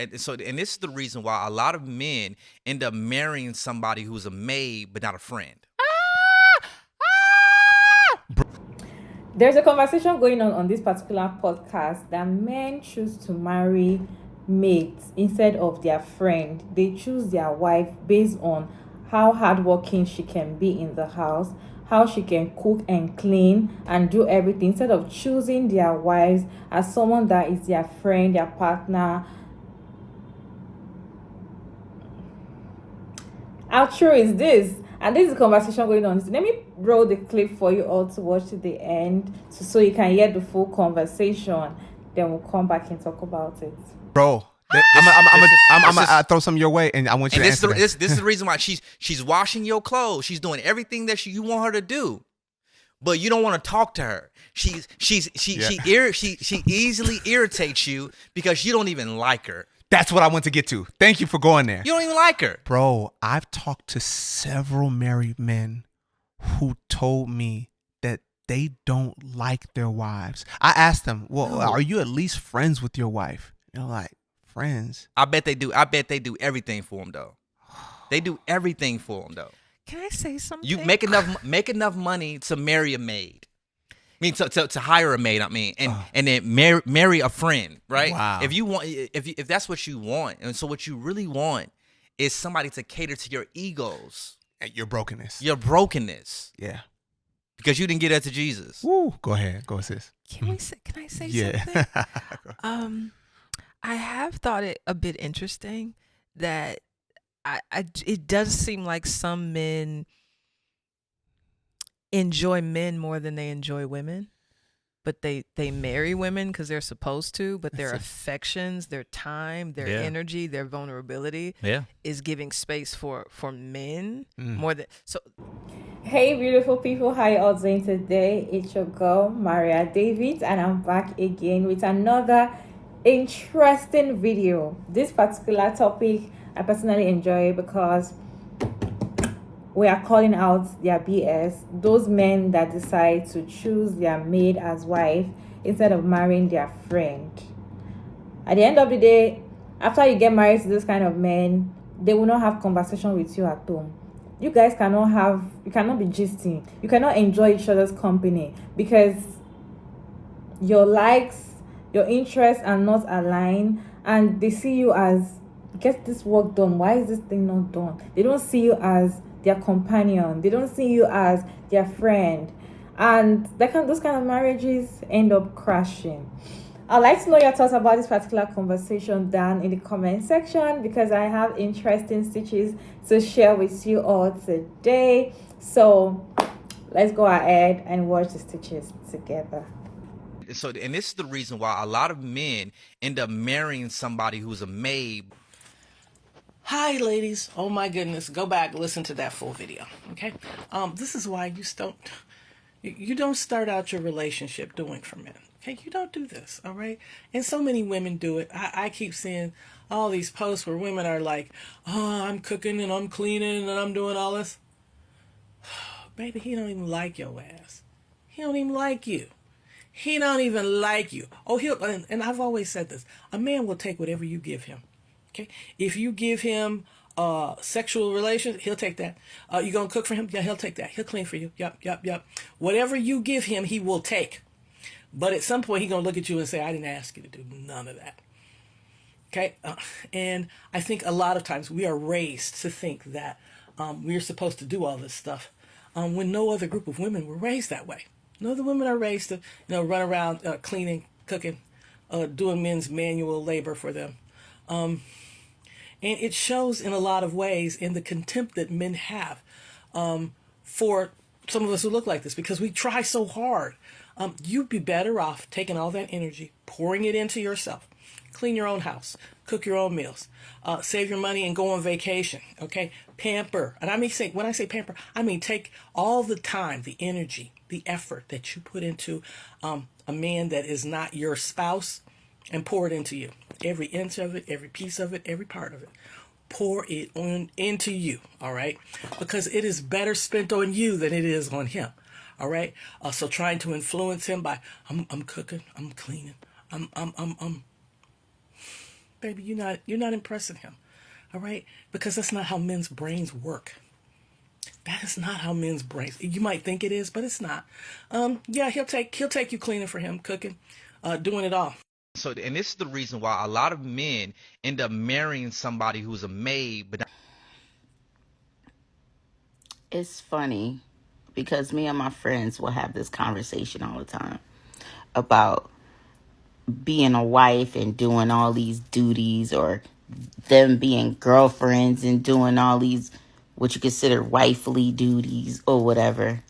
And this is the reason why a lot of men end up marrying somebody who's a maid but not a friend. There's a conversation going on this particular podcast that men choose to marry mates instead of their friend. They choose their wife based on how hardworking she can be in the house, how she can cook and clean and do everything, instead of choosing their wives as someone that is their friend, their partner. How true is this? And this is a conversation going on. So let me roll the clip for you all to watch to the end, so you can hear the full conversation. Then we'll come back and talk about it. Bro, I'm gonna throw some your way, and I want you to answer that. This is the reason why she's washing your clothes. She's doing everything that you want her to do, but you don't want to talk to her. She easily irritates you because you don't even like her. That's what I want to get to. Thank you for going there. You don't even like her. Bro, I've talked to several married men who told me that they don't like their wives. I asked them, well, are you at least friends with your wife? They're like, friends? I bet they do. I bet they do everything for them, though. They do everything for them, though. Can I say something? You make enough money to marry a maid. I mean, to hire a maid. I mean, and then marry a friend, right? Wow. If that's what you want, and so what you really want is somebody to cater to your egos, And your brokenness. your brokenness, Yeah. because you didn't get that to Jesus. Woo. Go ahead. Go, sis. Can I say Yeah. something? I have thought it a bit interesting that it does seem like some men enjoy men more than they enjoy women, but they marry women because they're supposed to, but their affections, their time, their energy, their vulnerability is giving space for men more than so. Hey beautiful people, how you all doing today? It's your girl Maria David, and I'm back again with another interesting video. This particular topic I personally enjoy because we are calling out their BS, those men that decide to choose their maid as wife instead of marrying their friend. At the end of the day, after you get married to this kind of men, they will not have conversation with you at home. You guys cannot be gisting. You cannot enjoy each other's company because your likes, your interests are not aligned, and they see you as, get this work done. Why is this thing not done? They don't see you as their companion. They don't see you as their friend. And those kind of marriages end up crashing. I'd like to know your thoughts about this particular conversation down in the comment section, because I have interesting stitches to share with you all today. So let's go ahead and watch the stitches together. And this is the reason why a lot of men end up marrying somebody who's a maid. Hi, ladies. Oh my goodness. Go back, listen to that full video. Okay. This is why you don't start out your relationship doing for men. Okay. You don't do this. All right. And so many women do it. I keep seeing all these posts where women are like, oh, I'm cooking and I'm cleaning and I'm doing all this. Baby, he don't even like your ass. He don't even like you. He don't even like you. Oh, and I've always said this. A man will take whatever you give him. Okay, if you give him sexual relations, he'll take that. You gonna cook for him? Yeah, he'll take that. He'll clean for you. Yep. Whatever you give him, he will take. But at some point, he's gonna look at you and say, "I didn't ask you to do none of that." Okay, and I think a lot of times we are raised to think that we're supposed to do all this stuff when no other group of women were raised that way. No other women are raised to run around cleaning, cooking, doing men's manual labor for them. And it shows in a lot of ways in the contempt that men have for some of us who look like this, because we try so hard. You'd be better off taking all that energy, pouring it into yourself. Clean your own house, cook your own meals, save your money and go on vacation. Okay, pamper. And when I say pamper, I mean take all the time, the energy, the effort that you put into a man that is not your spouse, and pour it into you. Every inch of it, every piece of it, every part of it. Pour it into you, all right? Because it is better spent on you than it is on him, all right? So trying to influence him by, I'm cooking, I'm cleaning, I'm baby, you're not impressing him. All right? Because that's not how men's brains work. That is not how men's brains. You might think it is, but it's not. Yeah, he'll take you cleaning for him, cooking, doing it all. So, and this is the reason why a lot of men end up marrying somebody who's a maid, but It's funny because me and my friends will have this conversation all the time about being a wife and doing all these duties, or them being girlfriends and doing all these what you consider wifely duties or whatever.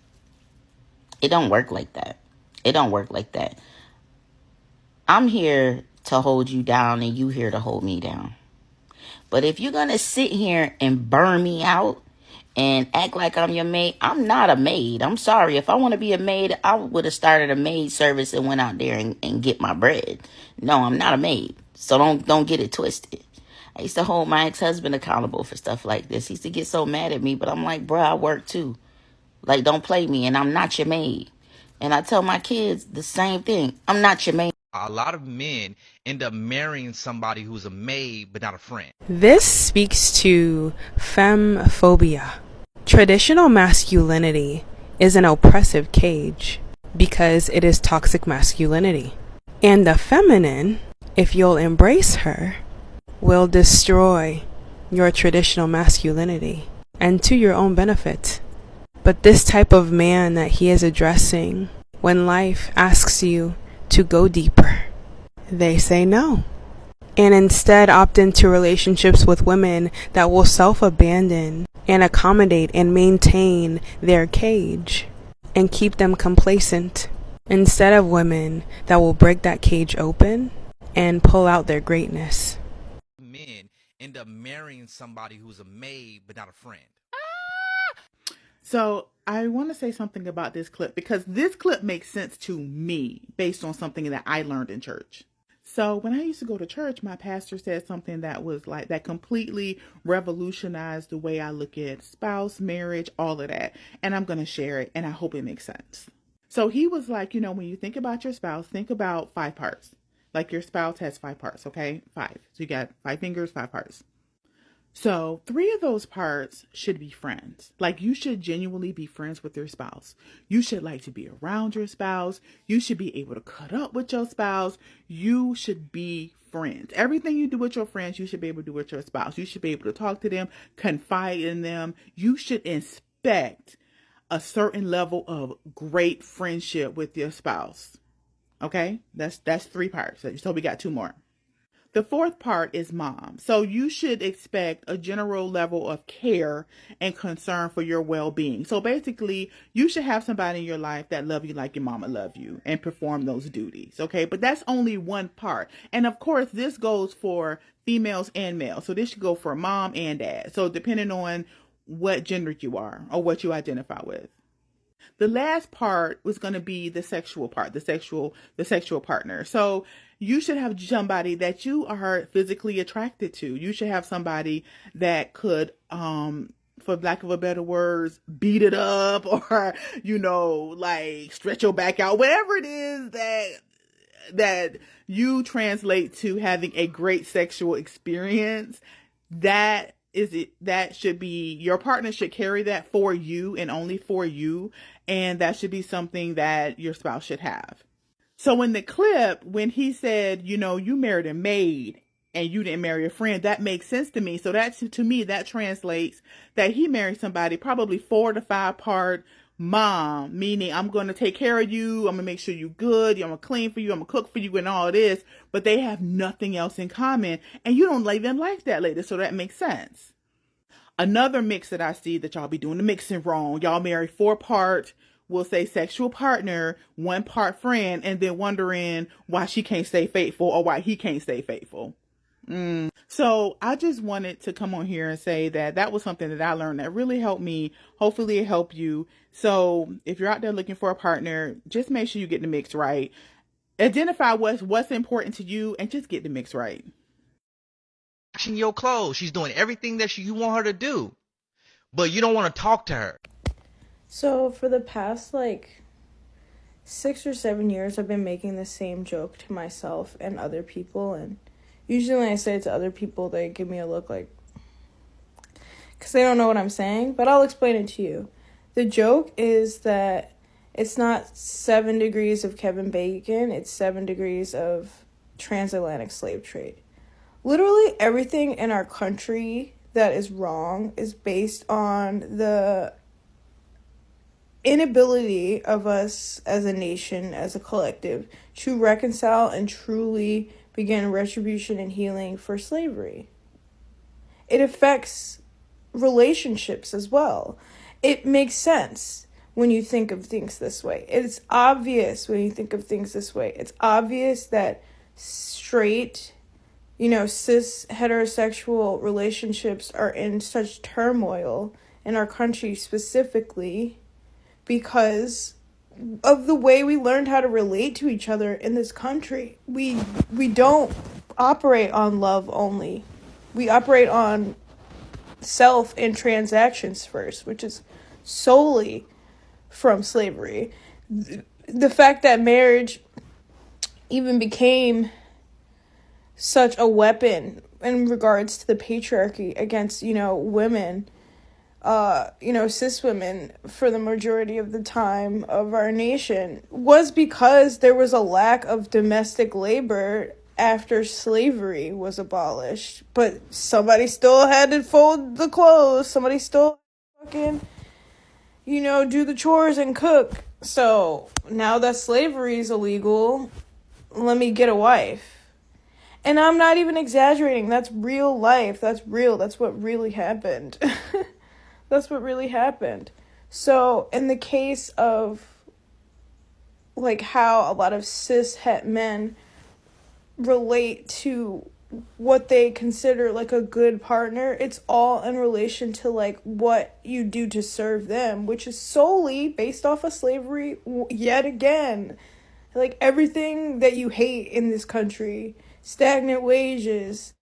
It don't work like that. It don't work like that. I'm here to hold you down and you here to hold me down. But if you're going to sit here and burn me out and act like I'm your maid, I'm not a maid. I'm sorry. If I want to be a maid, I would have started a maid service and went out there and get my bread. No, I'm not a maid. So don't get it twisted. I used to hold my ex-husband accountable for stuff like this. He used to get so mad at me, but I'm like, bro, I work too. Like, don't play me, and I'm not your maid. And I tell my kids the same thing. I'm not your maid. a lot of men end up marrying somebody who's a maid but not a friend. This speaks to femphobia. Traditional masculinity is an oppressive cage because it is toxic masculinity. And the feminine, if you'll embrace her, will destroy your traditional masculinity and to your own benefit. But this type of man that he is addressing, when life asks you to go deeper, they say no. And instead opt into relationships with women that will self-abandon and accommodate and maintain their cage and keep them complacent, instead of women that will break that cage open and pull out their greatness. Men end up marrying somebody who's a maid but not a friend. So I want to say something about this clip because this clip makes sense to me based on something that I learned in church. So when I used to go to church, my pastor said something that was like, that completely revolutionized the way I look at spouse, marriage, all of that. And I'm going to share it, and I hope it makes sense. So he was like, when you think about your spouse, think about 5 parts. Like your spouse has 5 parts, okay? 5. So you got 5 fingers, 5 parts. So 3 of those parts should be friends. Like, you should genuinely be friends with your spouse. You should like to be around your spouse. You should be able to cut up with your spouse. You should be friends. Everything you do with your friends, you should be able to do with your spouse. You should be able to talk to them, confide in them. You should expect a certain level of great friendship with your spouse. Okay? That's 3 parts. So we got 2 more. The 4th part is mom. So you should expect a general level of care and concern for your well-being. So basically, you should have somebody in your life that love you like your mama love you and perform those duties. Okay, but that's only one part. And of course, this goes for females and males. So this should go for mom and dad. So depending on what gender you are or what you identify with. The last part was going to be the sexual part, the sexual partner. So you should have somebody that you are physically attracted to. You should have somebody that could, for lack of a better words, beat it up or, like stretch your back out, whatever it is that you translate to having a great sexual experience. That should be, your partner should carry that for you and only for you. And that should be something that your spouse should have. So in the clip, when he said, you married a maid and you didn't marry a friend, that makes sense to me. So to me, that translates that he married somebody probably 4 to 5 part mom, meaning I'm going to take care of you. I'm going to make sure you're good. I'm going to clean for you. I'm going to cook for you and all this, but they have nothing else in common. And you don't even like that lady. So that makes sense. Another mix that I see that y'all be doing the mixing wrong. Y'all marry 4 part, we'll say sexual partner, 1 part friend, and then wondering why she can't stay faithful or why he can't stay faithful. So I just wanted to come on here and say that was something that I learned that really helped me. Hopefully it helped you. So if you're out there looking for a partner, just make sure you get the mix right. Identify what's important to you and just get the mix right. Washing your clothes. She's doing everything that you want her to do, but you don't want to talk to her. So for the past 6 or 7 years, I've been making the same joke to myself and other people, and usually when I say it to other people, they give me a look like, because they don't know what I'm saying, but I'll explain it to you. The joke is that it's not 7 degrees of Kevin Bacon, it's 7 degrees of transatlantic slave trade. Literally everything in our country that is wrong is based on the inability of us as a nation, as a collective, to reconcile and truly begin retribution and healing for slavery. It affects relationships as well. It makes sense when you think of things this way. It's obvious when you think of things this way. It's obvious that straight, cis heterosexual relationships are in such turmoil in our country specifically because of the way we learned how to relate to each other in this country. We don't operate on love only. We operate on self and transactions first, which is solely from slavery. The fact that marriage even became such a weapon in regards to the patriarchy against, women, cis women for the majority of the time of our nation was because there was a lack of domestic labor after slavery was abolished. But somebody still had to fold the clothes. Somebody still fucking, do the chores and cook. So now that slavery is illegal, let me get a wife. And I'm not even exaggerating. That's real life. That's real. That's what really happened. That's what really happened. So in the case of like how a lot of cis het men relate to what they consider like a good partner, it's all in relation to like what you do to serve them, which is solely based off of slavery yet again. Like everything that you hate in this country, stagnant wages,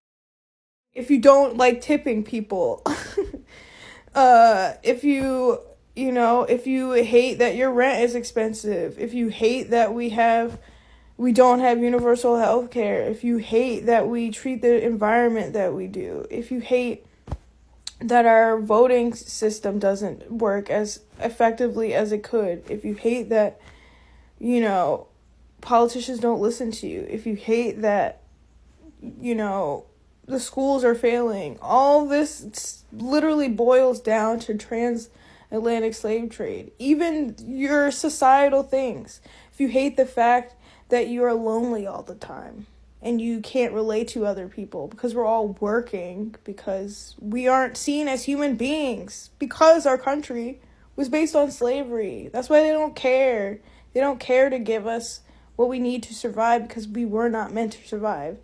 if you don't like tipping people, if you hate that your rent is expensive, if you hate that we don't have universal health care, if you hate that we treat the environment that we do, if you hate that our voting system doesn't work as effectively as it could, if you hate that, politicians don't listen to you, if you hate that, the schools are failing, all this literally boils down to transatlantic slave trade. Even your societal things. If you hate the fact that you are lonely all the time and you can't relate to other people because we're all working, because we aren't seen as human beings, because our country was based on slavery. That's why they don't care. They don't care to give us what we need to survive because we were not meant to survive.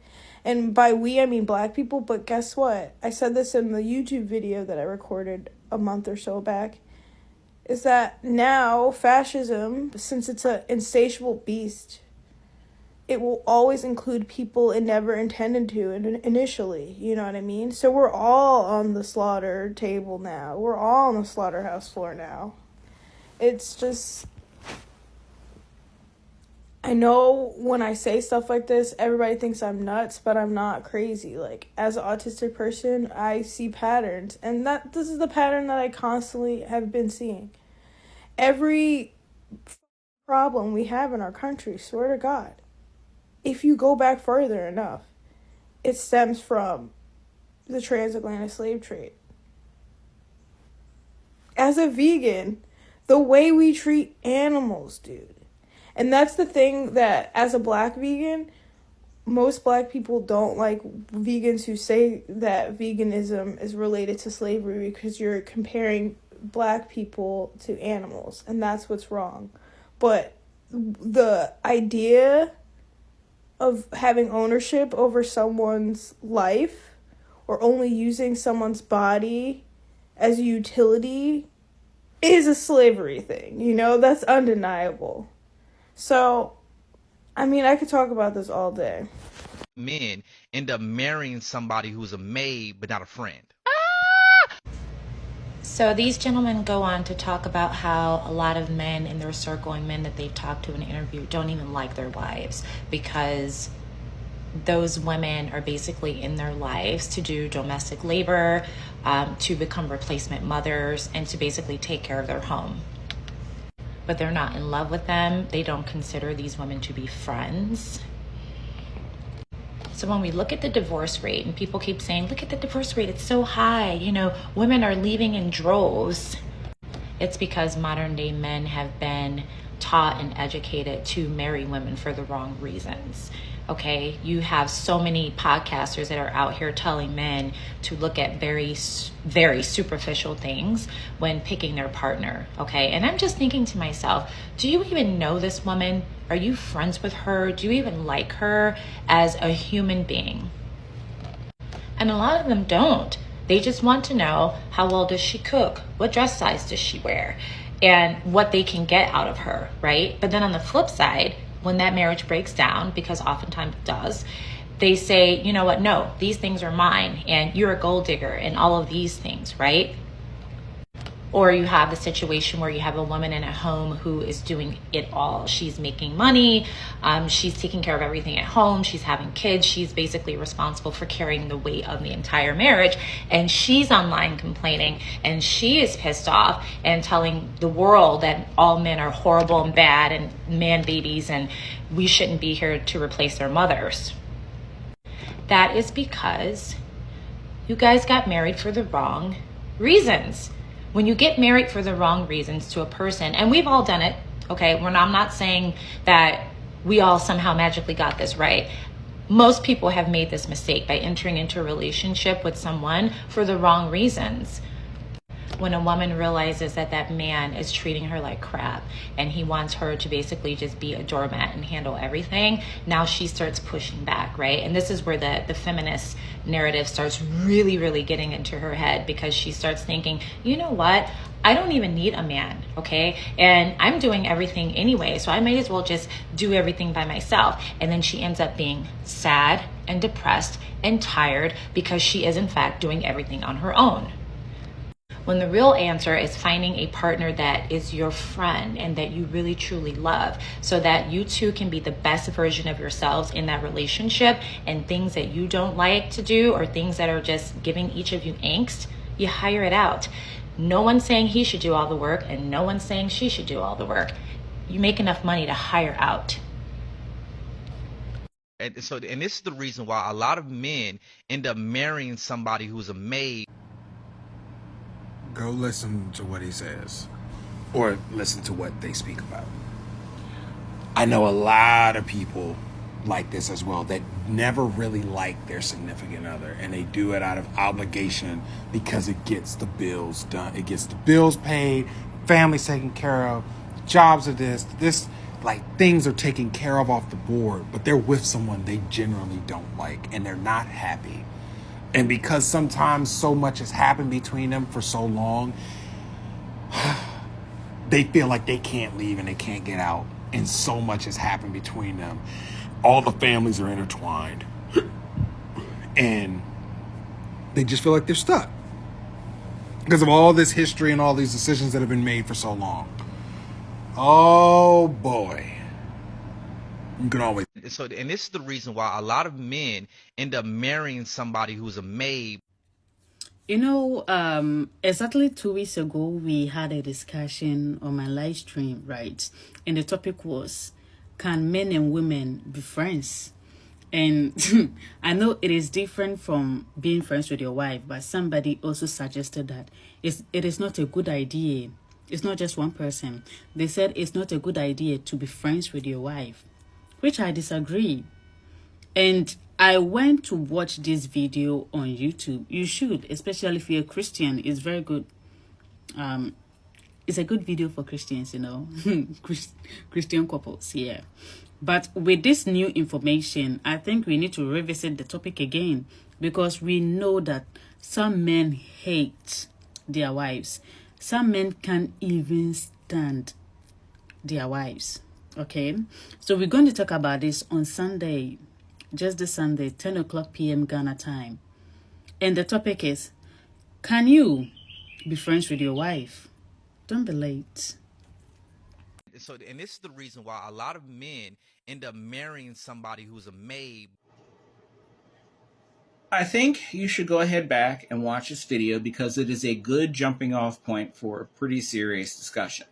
And by we, I mean black people. But guess what? I said this in the YouTube video that I recorded a month or so back, is that now fascism, since it's an insatiable beast, it will always include people it never intended to initially. You know what I mean? So we're all on the slaughter table now. We're all on the slaughterhouse floor now. It's just... I know when I say stuff like this, everybody thinks I'm nuts, but I'm not crazy. Like, as an autistic person, I see patterns. And this is the pattern that I constantly have been seeing. Every problem we have in our country, swear to God, if you go back further enough, it stems from the transatlantic slave trade. As a vegan, the way we treat animals, dude. And that's the thing that, as a black vegan, most black people don't like vegans who say that veganism is related to slavery because you're comparing black people to animals, and that's what's wrong. But the idea of having ownership over someone's life or only using someone's body as a utility is a slavery thing, that's undeniable. So, I mean, I could talk about this all day. Men end up marrying somebody who's a maid but not a friend. So these gentlemen go on to talk about how a lot of men in their circle and men that they've talked to in an interview don't even like their wives because those women are basically in their lives to do domestic labor, to become replacement mothers, and to basically take care of their home. But they're not in love with them. They don't consider these women to be friends. So when we look at the divorce rate, and people keep saying, look at the divorce rate, it's so high, you know, women are leaving in droves. It's because modern day men have been taught and educated to marry women for the wrong reasons. Okay, you have so many podcasters that are out here telling men to look at very, very superficial things when picking their partner. Okay, and I'm just thinking to myself, do you even know this woman? Are you friends with her? Do you even like her as a human being? And a lot of them don't. They just want to know, how well does she cook? What dress size does she wear? And what they can get out of her, right? But then on the flip side, when that marriage breaks down, because oftentimes it does, they say, you know what, no, these things are mine, and you're a gold digger, and all of these things, right? Or you have the situation where you have a woman in a home who is doing it all. She's making money. She's taking care of everything at home. She's having kids. She's basically responsible for carrying the weight of the entire marriage. And she's online complaining, and she is pissed off and telling the world that all men are horrible and bad and man babies, and we shouldn't be here to replace their mothers. That is because you guys got married for the wrong reasons. When you get married for the wrong reasons to a person, and we've all done it, okay? I'm not saying that we all somehow magically got this right. Most people have made this mistake by entering into a relationship with someone for the wrong reasons. When a woman realizes that that man is treating her like crap and he wants her to basically just be a doormat and handle everything, now she starts pushing back, right? And this is where the feminist narrative starts really, really getting into her head, because she starts thinking, you know what? I don't even need a man, okay? And I'm doing everything anyway, so I might as well just do everything by myself. And then she ends up being sad and depressed and tired because she is in fact doing everything on her own. When the real answer is finding a partner that is your friend and that you really truly love, so that you two can be the best version of yourselves in that relationship, and things that you don't like to do or things that are just giving each of you angst, you hire it out. No one's saying he should do all the work, and no one's saying she should do all the work. You make enough money to hire out. And this is the reason why a lot of men end up marrying somebody who's a maid. Go listen to what he says, or listen to what they speak about. I know a lot of people like this as well that never really like their significant other, and they do it out of obligation because it gets the bills done. It gets the bills paid, families taken care of, jobs are this, like things are taken care of off the board, but they're with someone they generally don't like and they're not happy. And because sometimes so much has happened between them for so long, they feel like they can't leave and they can't get out. And so much has happened between them. All the families are intertwined. And they just feel like they're stuck because of all this history and all these decisions that have been made for so long. Oh, boy. You can always. And this is the reason why a lot of men end up marrying somebody who's a maid. You know, exactly 2 weeks ago, we had a discussion on my live stream, right? And the topic was, can men and women be friends? And I know it is different from being friends with your wife, but somebody also suggested that it is not a good idea. It's not just one person. They said it's not a good idea to be friends with your wife, which I disagree. And I went to watch this video on YouTube. You should, especially if you're a Christian. It's very good. It's a good video for Christians, you know, Christian couples, yeah. But with this new information, I think we need to revisit the topic again, because we know that some men hate their wives. Some men can't even stand their wives. Okay, so we're going to talk about this on Sunday, just this Sunday, 10 o'clock p.m. Ghana time. And the topic is, can you be friends with your wife? Don't be late. And this is the reason why a lot of men end up marrying somebody who's a maid. I think you should go ahead back and watch this video because it is a good jumping off point for a pretty serious discussion.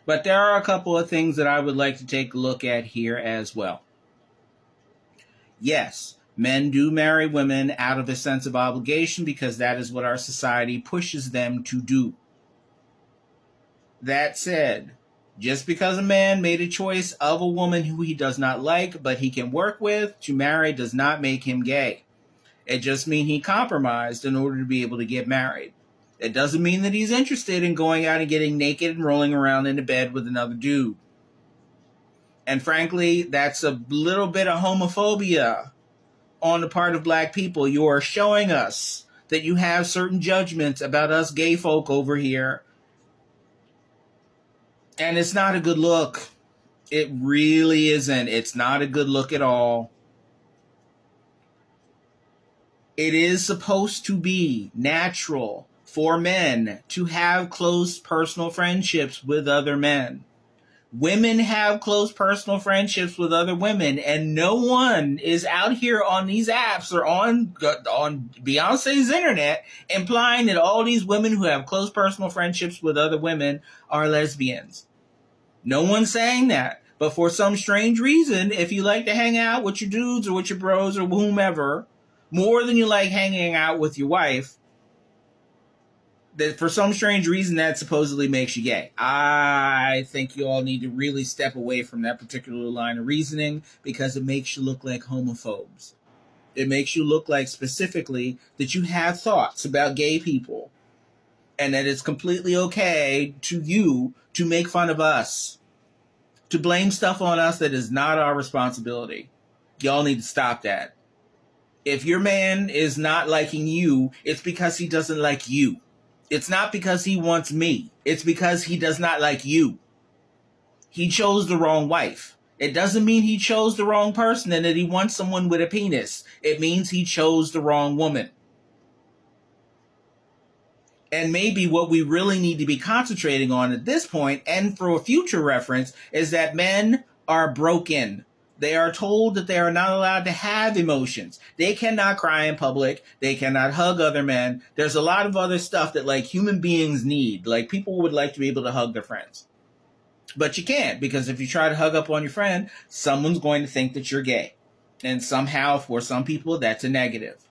But there are a couple of things that I would like to take a look at here as well. Yes, men do marry women out of a sense of obligation because that is what our society pushes them to do. That said, just because a man made a choice of a woman who he does not like but he can work with to marry does not make him gay. It just means he compromised in order to be able to get married. It doesn't mean that he's interested in going out and getting naked and rolling around in a bed with another dude. And frankly, that's a little bit of homophobia on the part of black people. You are showing us that you have certain judgments about us gay folk over here. And it's not a good look. It really isn't. It's not a good look at all. It is supposed to be natural for men to have close personal friendships with other men. Women have close personal friendships with other women, and no one is out here on these apps or on Beyonce's internet implying that all these women who have close personal friendships with other women are lesbians. No one's saying that. But for some strange reason, if you like to hang out with your dudes or with your bros or whomever, more than you like hanging out with your wife, that for some strange reason that supposedly makes you gay. I think you all need to really step away from that particular line of reasoning because it makes you look like homophobes. It makes you look like specifically that you have thoughts about gay people and that it's completely okay to you to make fun of us, to blame stuff on us that is not our responsibility. Y'all need to stop that. If your man is not liking you, it's because he doesn't like you. It's not because he wants me. It's because he does not like you. He chose the wrong wife. It doesn't mean he chose the wrong person and that he wants someone with a penis. It means he chose the wrong woman. And maybe what we really need to be concentrating on at this point, and for a future reference, is that men are broken. They are told that they are not allowed to have emotions. They cannot cry in public. They cannot hug other men. There's a lot of other stuff that like human beings need. Like people would like to be able to hug their friends. But you can't, because if you try to hug up on your friend, someone's going to think that you're gay. And somehow for some people that's a negative.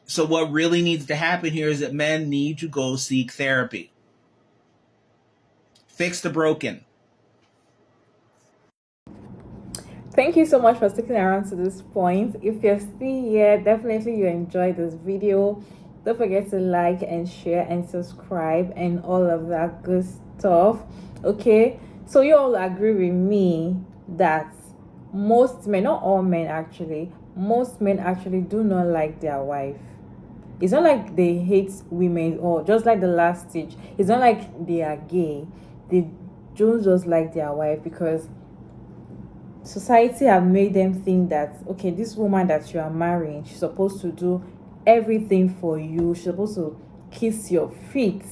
So what really needs to happen here is that men need to go seek therapy. Fix the broken. Thank you so much for sticking around to this point. If you're still here, definitely you enjoyed this video. Don't forget to like and share and subscribe and all of that good stuff. Okay, so you all agree with me that most men, not all men actually, most men actually do not like their wife. It's not like they hate women or just like the last stage. It's not like they are gay. They don't just like their wife because society have made them think that, okay, this woman that you are marrying, she's supposed to do everything for you. She's supposed to kiss your feet,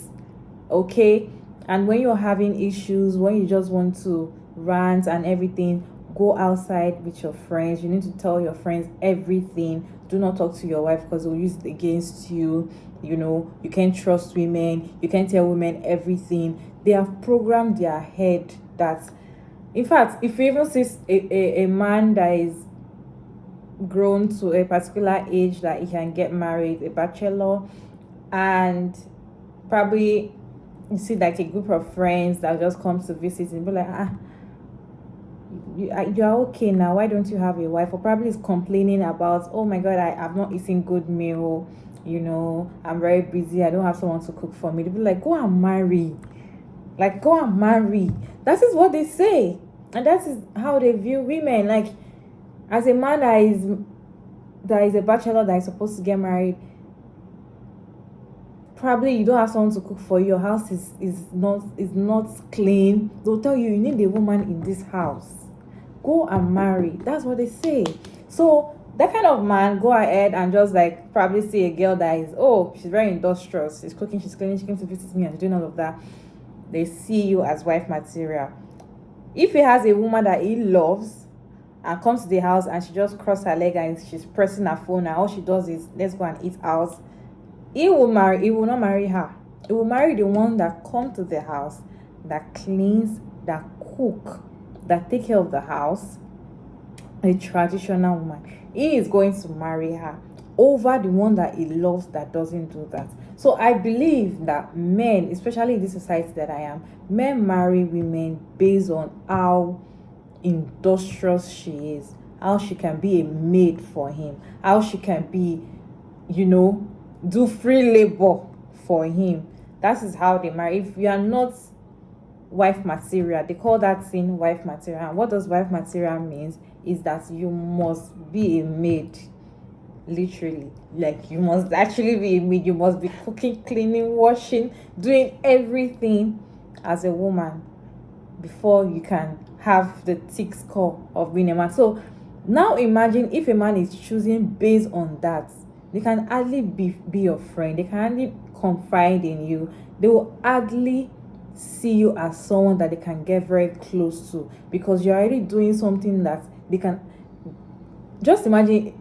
okay? And when you're having issues, when you just want to rant and everything, go outside with your friends. You need to tell your friends everything. Do not talk to your wife because they'll use it against you. You know, you can't trust women. You can't tell women everything. They have programmed their head that, in fact, if you even see a man that is grown to a particular age that he can get married, a bachelor, and probably you see like a group of friends that just come to visit and be like, you are okay now, why don't you have a wife? Or probably is complaining about, oh my god, I've not eaten good meal, you know, I'm very busy, I don't have someone to cook for me. They'll be like, go and marry. Like, go and marry. That is what they say. And that is how they view women. Like, as a man that is a bachelor that is supposed to get married, probably you don't have someone to cook for you. Your house is not clean. They'll tell you need a woman in this house. Go and marry. That's what they say. So that kind of man, go ahead and just like probably see a girl that is, oh, she's very industrious, she's cooking, she's cleaning, she came to visit me and doing all of that. They see you as wife material. If he has a woman that he loves and comes to the house and she just cross her leg and she's pressing her phone and all she does is let's go and eat out, he will not marry her. He will marry the one that come to the house, that cleans, that cook, that take care of the house, a traditional woman. He is going to marry her over the one that he loves that doesn't do that. So I believe that men, especially in this society that I am, men marry women based on how industrious she is, how she can be a maid for him, how she can be, do free labor for him. That is how they marry. If you are not wife material, they call that thing wife material. And what does wife material means is that you must be a maid, literally. Like, you must actually be a maid. You must be cooking, cleaning, washing, doing everything as a woman before you can have the thick skull of being a man. So now imagine if a man is choosing based on that, they can hardly be your friend, they can hardly confide in you, they will hardly see you as someone that they can get very close to, because you're already doing something that they can. Just imagine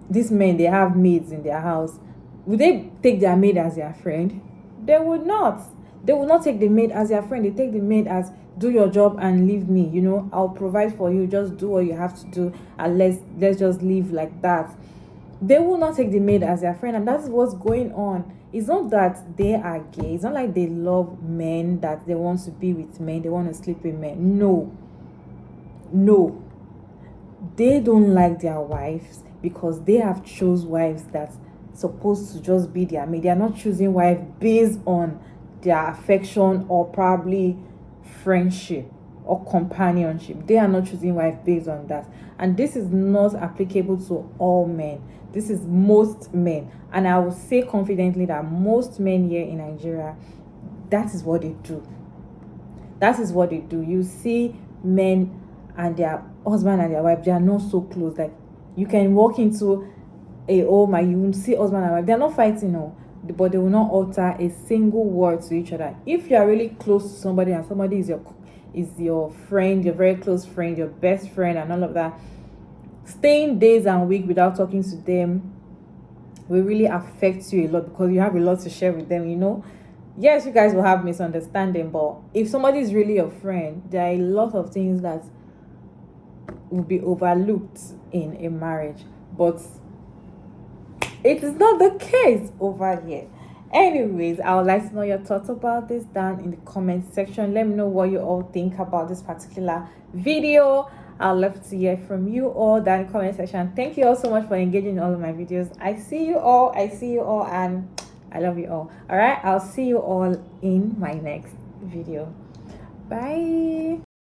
these men, they have maids in their house. Would they take their maid as their friend? They would not. They will not take the maid as their friend. They take the maid as, do your job and leave me, I'll provide for you, just do what you have to do, and let's just live like that. They will not take the maid as their friend, and that's what's going on. It's not that they are gay, it's not like they love men, that they want to be with men, they want to sleep with men. No, they don't like their wives because they have chose wives that's supposed to just be their maid. They are not choosing wife based on their affection or probably friendship or companionship. They are not choosing wife based on that. And this is not applicable to all men. This is most men. And I will say confidently that most men here in Nigeria, that is what they do. That is what they do. You see men and their husband and their wife, they are not so close. Like, you can walk into a home and you will see husband and wife, they are not fighting, no, but they will not utter a single word to each other. If you are really close to somebody and somebody is your friend, your very close friend, your best friend, and all of that, staying days and weeks without talking to them will really affect you a lot, because you have a lot to share with them. Yes, you guys will have misunderstanding, but if somebody is really your friend, there are a lot of things that will be overlooked in a marriage. But it is not the case over here. Anyways, I would like to know your thoughts about this down in the comment section. Let me know what you all think about this particular video. I'd love to hear from you all down in the comment section. Thank you all so much for engaging in all of my videos. I see you all, and I love you all. All right, I'll see you all in my next video. Bye.